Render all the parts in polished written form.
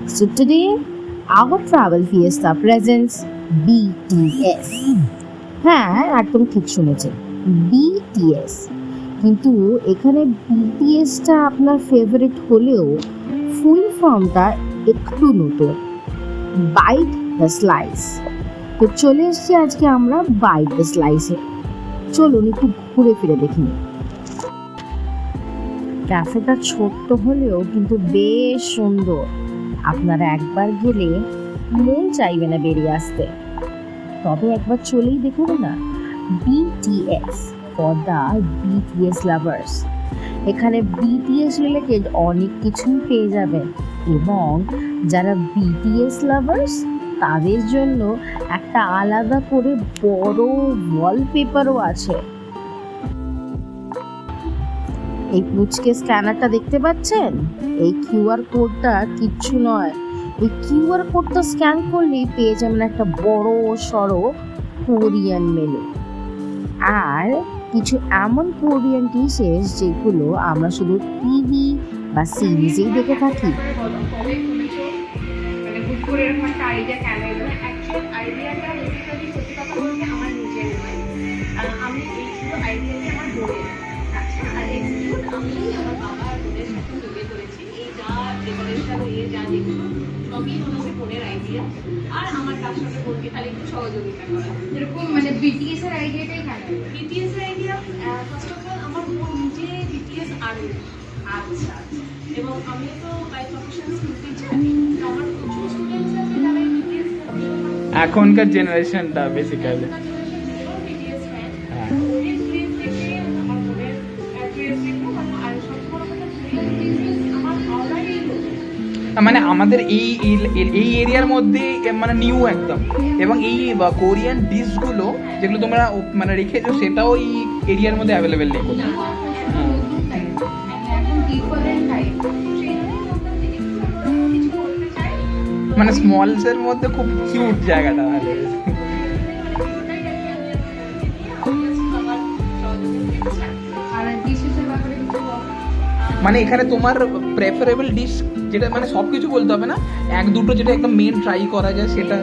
So today, our travel fiesta presents BTS. হ্যাঁ, একদম ঠিক শুনেছেন, BTS। কিন্তু এখানে BTSটা আপনার ফেভারিট হলেও ফুল ফর্মটা একটু নতুন, বাইট দ্য স্লাইস। তো চলে এসছি আজকে আমরা বাইট দ্য স্লাইসে। চলুন একটু ঘুরে ফিরে দেখি। ক্যাফেটা ছোট্ট হলেও কিন্তু বেশ সুন্দর। আপনারা একবার গেলে মন চাইবে না বেরিয়ে আসতে। তবে একবার চলেই দেখুন না, BTS for the BTS lovers. এখানে BTS রিলেটেড অনেক কিছুই পেয়ে যাবেন, এবং যারা BTS লাভার্স তাদের জন্য একটা আলাদা করে বড় ওয়ালপেপারও আছে। এই পুচকে স্ক্যানারটা দেখতে পাচ্ছেন? এই কিউআর কোডটা কিচ্ছু নয়, এই কিউআর কোডটা স্ক্যান করলেই পেয়ে যাবেন একটা বড় সড়ো কোরিয়ান মেনু, আর কিছু এমন কোরিয়ান ডিশেস যেগুলো আমরা শুধু টিভি বা সিরিজেই দেখে থাকি। আর আমার তার সাথে বলতে খালি একটু সহযোগিতা করা, এরকম মানে বিটিএস এর আইডিয়াটাই কেন? বিটিএস এর আইডিয়া ফার্স্ট অফ অল আমার বোন নিজে বিটিএস আর্মি। আচ্ছা, এবং আমি তো বাই প্রফেশন স্কুল টিচার, তো আমার প্রচুর স্টুডেন্টস আছে যারা বিটিএস এখনকার জেনারেশনটা বেসিক্যালি বিটিএস ফ্যান। ওদের প্লিজ দেখে আমার বোনের অ্যাড্রেস দেখো, আর সবসময় আমার অলরেডি মানে আমাদের এই এরিয়ার মধ্যে মানে নিউ একদম, এবং এই কোরিয়ান ডিশগুলো যেগুলো তোমরা মানে রেখেছো সেটাও এই এরিয়ার মধ্যে অ্যাভেলেবেল নেই কোথাও। মানে স্মলসের মধ্যে খুব কিউট জায়গাটা। মানে এখানে তোমার প্রেফারেবল ডিশ যেটা, মানে সব কিছু বলতে হবে না, এক দুটো যেটা একদম মেন ট্রাই করা যায় সেটা।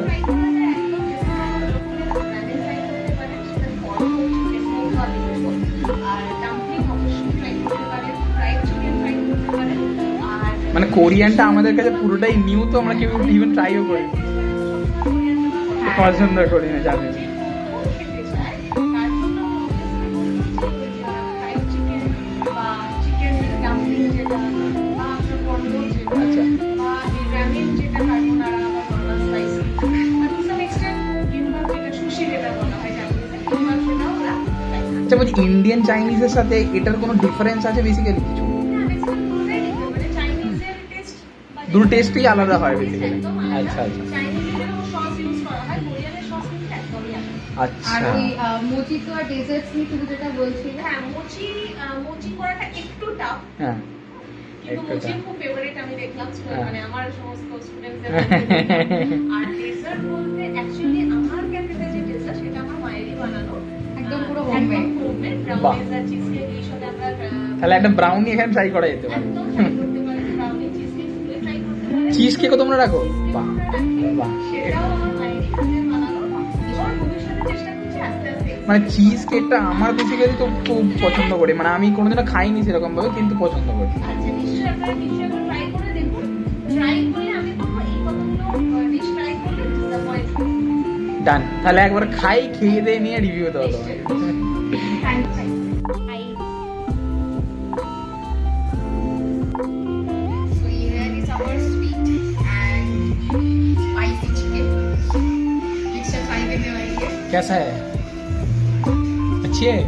মানে কোরিয়ানটা আমাদের কাছে পুরোটাই নিউ, তো আমরা কেউ ইভেন ট্রাইও করি, পছন্দ করি না, জানি। আচ্ছা, বলছি ইন্ডিয়ান চাইনিজের সাথে এটার কোনো ডিফারেন্স আছে বেসিক্যালি কিছু? দুটো টেস্টই আলাদা হয় বেসিক্যালি। আচ্ছা আচ্ছা আচ্ছা। আর ওই মোচি তো আর ডেজার্টস নিয়ে তুমি যেটা বলছিলে, হ্যাঁ মোচি করাটা একটু টাফ, হ্যাঁ কিন্তু মোচি খুব ফেভারিট আমি দেখলাম, মানে আমার সমস্ত স্টুডেন্টদের। আর ডেজার্ট বলতে অ্যাকচুয়ালি আমার ক্যাফেতে যে ডেজার্ট সেটা আমার মায়েরই বানানো, একদম পুরো হোমমেড ব্রাউনিজ আর চিজ কেক। এই সাথে আমরা তাহলে একটা ব্রাউনি এখানে ট্রাই করা যেতে পারে। একদম ট্রাই করতে পারি, ব্রাউনি চিজ কেক ট্রাই করতে পারি। চিজ কেকও তোমরা রাখো? বাহ বাহ। সেটাও আমার মায়েরই হাতের বানানো, এবং ভবিষ্যতে চেষ্টা করছি আস্তে আস্তে। মানে চিজ কেকটা আমার বেসিক্যালি তো খুব পছন্দ করি, মানে আমি কোনোদিনও খাইনি সেরকম ভাবে, কিন্তু পছন্দ করি। আচ্ছা, নিশ্চয়ই আপনারা কিছু একবার ট্রাই করে দেখুন। ট্রাই করলে আমি বলবো এই কতগুলো ডিশ ট্রাই করলে ডিসঅ্যাপয়েন্ট হবে। ডান, তাহলে একবার খাই, খেয়ে দিয়ে নিয়ে রিভিউ দেবো তোমাকে। Thank you. Hi. So here is our sweet and spicy chicken. Mixture try करने वाली है। कैसा है? अच्छी है?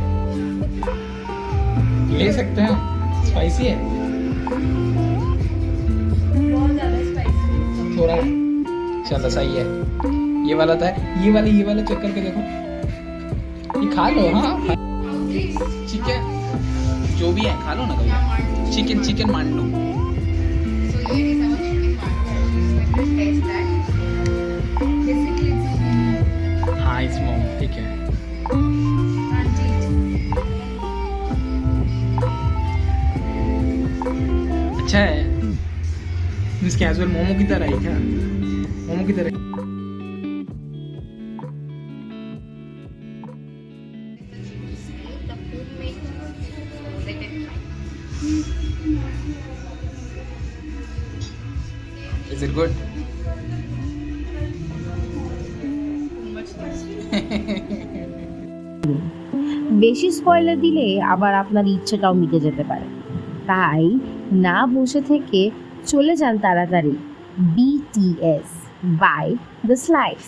ले सकते हैं? स्पाइसी है? बहुत ज़्यादा spicy। थोड़ा चलो सही है। ये वाला था, ये वाला चेक करके देखो, ये खा लो। हाँ चिकन जो भी है खा लो ना कभी। Chicken Mandu. So here is our chicken mandu. Let's taste that. Basically it's हाँ इस मोम ठीक है। अच्छा है। दिस कैजुअल मोमो की तरह है क्या? मोमो की तरह The food made, so let it try. Is it good? Too much spicy. বেশি স্পয়লার দিলে আবার আপনার ইচ্ছেটাও মিটে যেতে পারে, তাই না বসে থেকে চলে যান তাড়াতাড়ি BTS বাই দ্য স্লাইস।